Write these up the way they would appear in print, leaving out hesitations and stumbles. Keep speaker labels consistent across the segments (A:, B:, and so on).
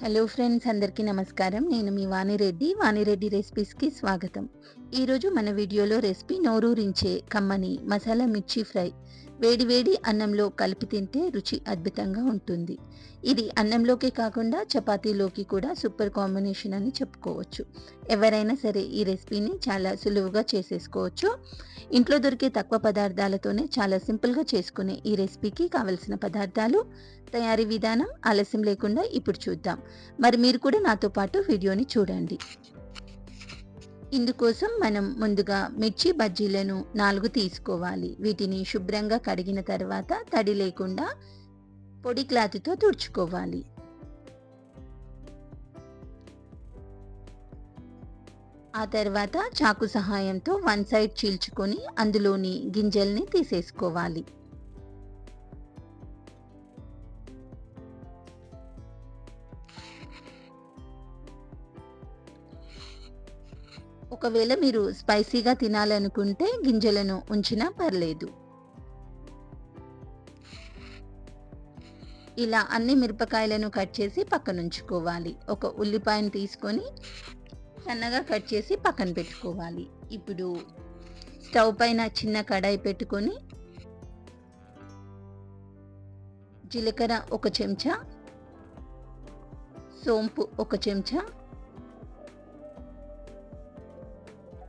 A: Hello friends, అందరికీ నమస్కారం. నేను మీ వాణిరెడ్డి రెసిపీస్కి స్వాగతం. ఈరోజు మన వీడియోలో రెసిపీ నోరూరించే కమ్మని మసాలా మిర్చి ఫ్రై. వేడి వేడి అన్నంలో కలిపి తింటే రుచి అద్భుతంగా ఉంటుంది. ఇది అన్నంలోకే కాకుండా చపాతీలోకి కూడా సూపర్ కాంబినేషన్ అని చెప్పుకోవచ్చు. ఎవరైనా సరే ఈ రెసిపీని చాలా సులువుగా చేసేసుకోవచ్చు. ఇంట్లో దొరికే తక్కువ పదార్థాలతోనే చాలా సింపుల్గా చేసుకునే ఈ రెసిపీకి కావలసిన పదార్థాలు, తయారీ విధానం ఆలస్యం లేకుండా ఇప్పుడు చూద్దాం. మరి మీరు కూడా నాతో పాటు వీడియోని చూడండి. ఇందుకోసం మనం ముందుగా మిర్చి బజ్జీలను 4 తీసుకోవాలి. వీటిని శుభ్రంగా కడిగిన తర్వాత తడి లేకుండా పొడి క్లాత్తో తుడుచుకోవాలి. ఆ తర్వాత చాకు సహాయంతో వన్ సైడ్ చీల్చుకొని అందులోని గింజల్ని తీసేసుకోవాలి. ఒకవేళ మీరు స్పైసీగా తినాలనుకుంటే గింజలను ఉంచినా పర్లేదు. ఇలా అన్ని మిరపకాయలను కట్ చేసి పక్కనుంచుకోవాలి. ఒక ఉల్లిపాయను తీసుకొని సన్నగా కట్ చేసి పక్కన పెట్టుకోవాలి. ఇప్పుడు స్టవ్ పైన చిన్న కడాయి పెట్టుకొని జీలకర్ర 1 చెంచా, సోంపు 1 చెంచా,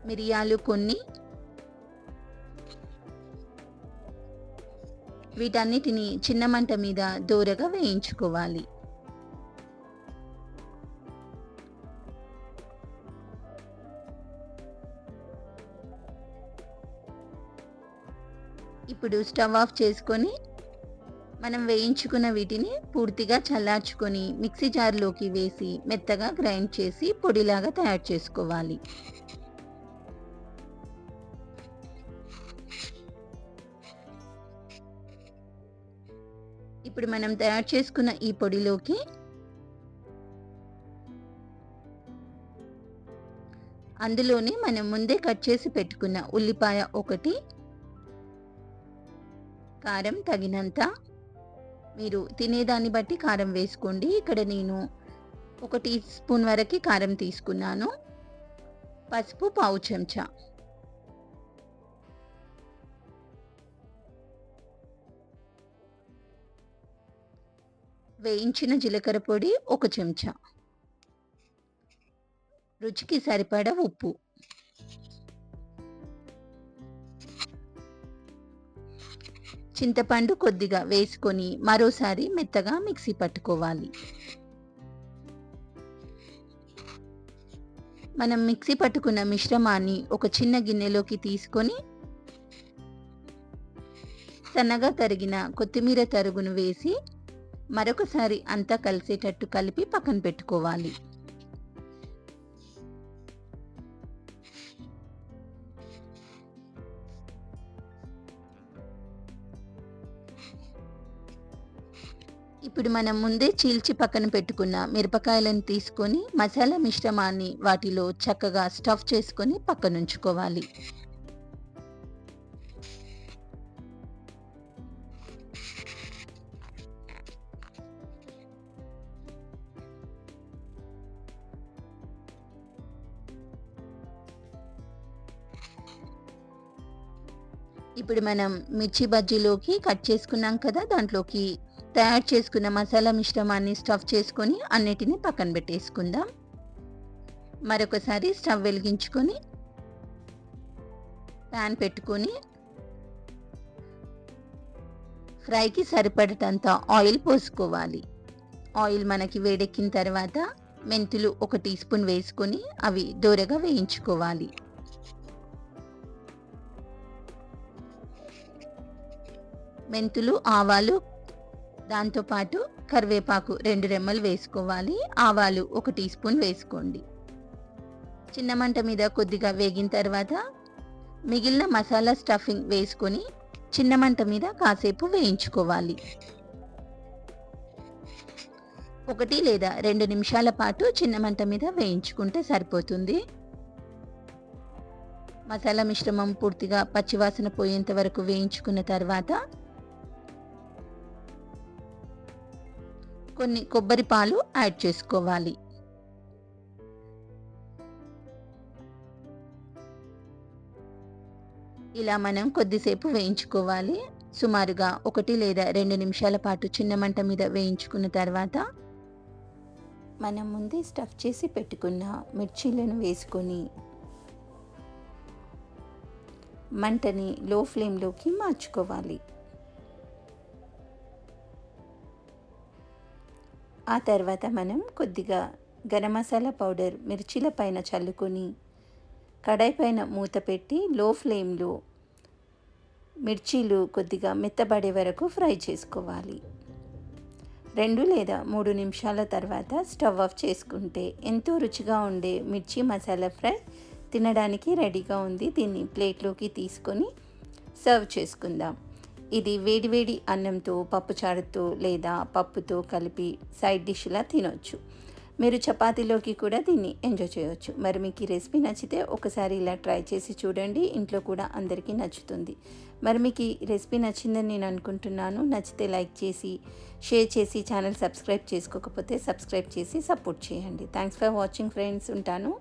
A: మిరియాలు కొన్ని, వీటన్నిటిని చిన్న మంట మీద దోరగా వేయించుకోవాలి. ఇప్పుడు స్టవ్ ఆఫ్ చేసుకొని మనం వేయించుకున్న వీటిని పూర్తిగా చల్లార్చుకొని మిక్సీ జార్లోకి వేసి మెత్తగా గ్రైండ్ చేసి పొడిలాగా తయారు చేసుకోవాలి. ఇప్పుడు మనం తయారు చేసుకున్న ఈ పొడిలోకి అందులోనే మనం ముందే కట్ చేసి పెట్టుకున్న ఉల్లిపాయ 1, కారం తగినంత, మీరు తినేదాన్ని బట్టి కారం వేసుకోండి. ఇక్కడ నేను 1 టీ స్పూన్ వరకు కారం తీసుకున్నాను. పసుపు 1/2 చెంచా, వేయించిన జీలకర్ర పొడి 1 చెంచా, రుచికి సరిపడా ఉప్పు, చింతపండు కొద్దిగా వేసుకొని మరోసారి మెత్తగా మిక్సీ పట్టుకోవాలి. మనం మిక్సీ పట్టుకున్న మిశ్రమాన్ని ఒక చిన్న గిన్నెలోకి తీసుకొని సన్నగా తరిగిన కొత్తిమీర తరుగును వేసి మరొకసారి అంతా కలిసేటట్టు కలిపి పక్కన పెట్టుకోవాలి. ఇప్పుడు మనం ముందే చీల్చి పక్కన పెట్టుకున్న మిరపకాయలను తీసుకొని మసాలా మిశ్రమాన్ని వాటిలో చక్కగా స్టఫ్ చేసుకొని పక్కనుంచుకోవాలి. ఇప్పుడు మనం మిర్చి బజ్జీలోకి కట్ చేసుకున్నాం కదా, దాంట్లోకి తయారు చేసుకున్న మసాలా మిశ్రమాన్ని స్టఫ్ చేసుకొని అన్నిటిని పక్కన పెట్టేసుకుందాం. మరొకసారి స్టవ్ వెలిగించుకొని ప్యాన్ పెట్టుకొని ఫ్రైకి సరిపడేంత ఆయిల్ పోసుకోవాలి. ఆయిల్ మనకి వేడెక్కిన తర్వాత మెంతులు 1 టీ స్పూన్ వేసుకొని అవి దోరగా వేయించుకోవాలి. మెంతులు, ఆవాలు, దాంతోపాటు కరివేపాకు 2 రెమ్మలు వేసుకోవాలి. ఆవాలు 1 టీ స్పూన్ వేసుకోండి. చిన్న మంట మీద కొద్దిగా వేగిన తర్వాత మిగిలిన మసాలా స్టఫింగ్ వేసుకొని చిన్న మంట మీద కాసేపు వేయించుకోవాలి. 1 లేదా 2 నిమిషాల పాటు చిన్న మంట మీద వేయించుకుంటే సరిపోతుంది. మసాలా మిశ్రమం పూర్తిగా పచ్చివాసన పోయేంత వరకు వేయించుకున్న తర్వాత కొన్ని కొబ్బరి పాలు యాడ్ చేసుకోవాలి. ఇలా మనం కొద్దిసేపు వేయించుకోవాలి. సుమారుగా 1 లేదా 2 నిమిషాల పాటు చిన్న మంట మీద వేయించుకున్న తర్వాత మనం ముందే స్టఫ్ చేసి పెట్టుకున్న మిర్చీలను వేసుకొని మంటని లో ఫ్లేమ్లోకి మార్చుకోవాలి. ఆ తర్వాత మనం కొద్దిగా గరం మసాలా పౌడర్ మిర్చీల పైన చల్లుకొని కడాయి పైన మూత పెట్టి లో ఫ్లేమ్లో మిర్చీలు కొద్దిగా మెత్తబడే వరకు ఫ్రై చేసుకోవాలి. 2 లేదా 3 నిమిషాల తర్వాత స్టవ్ ఆఫ్ చేసుకుంటే ఎంతో రుచిగా ఉండే మిర్చి మసాలా ఫ్రై తినడానికి రెడీగా ఉంది. దీన్ని ప్లేట్లోకి తీసుకొని సర్వ్ చేసుకుందాం. ఇది వేడివేడి అన్నంతో, పప్పుచారుతో లేదా పప్పుతో కలిపి సైడ్ డిష్లా తినొచ్చు. మీరు చపాతీలోకి కూడా దీన్ని ఎంజాయ్ చేయొచ్చు. మరి మీకు ఈ రెసిపీ నచ్చితే ఒకసారి ఇలా ట్రై చేసి చూడండి. ఇంట్లో కూడా అందరికీ నచ్చుతుంది. మరి మీకు ఈ రెసిపీ నచ్చిందని నేను అనుకుంటున్నాను. నచ్చితే లైక్ చేసి, షేర్ చేసి, ఛానల్ సబ్స్క్రైబ్ చేసుకోకపోతే సబ్స్క్రైబ్ చేసి సపోర్ట్ చేయండి. Thanks for watching friends. ఉంటాను.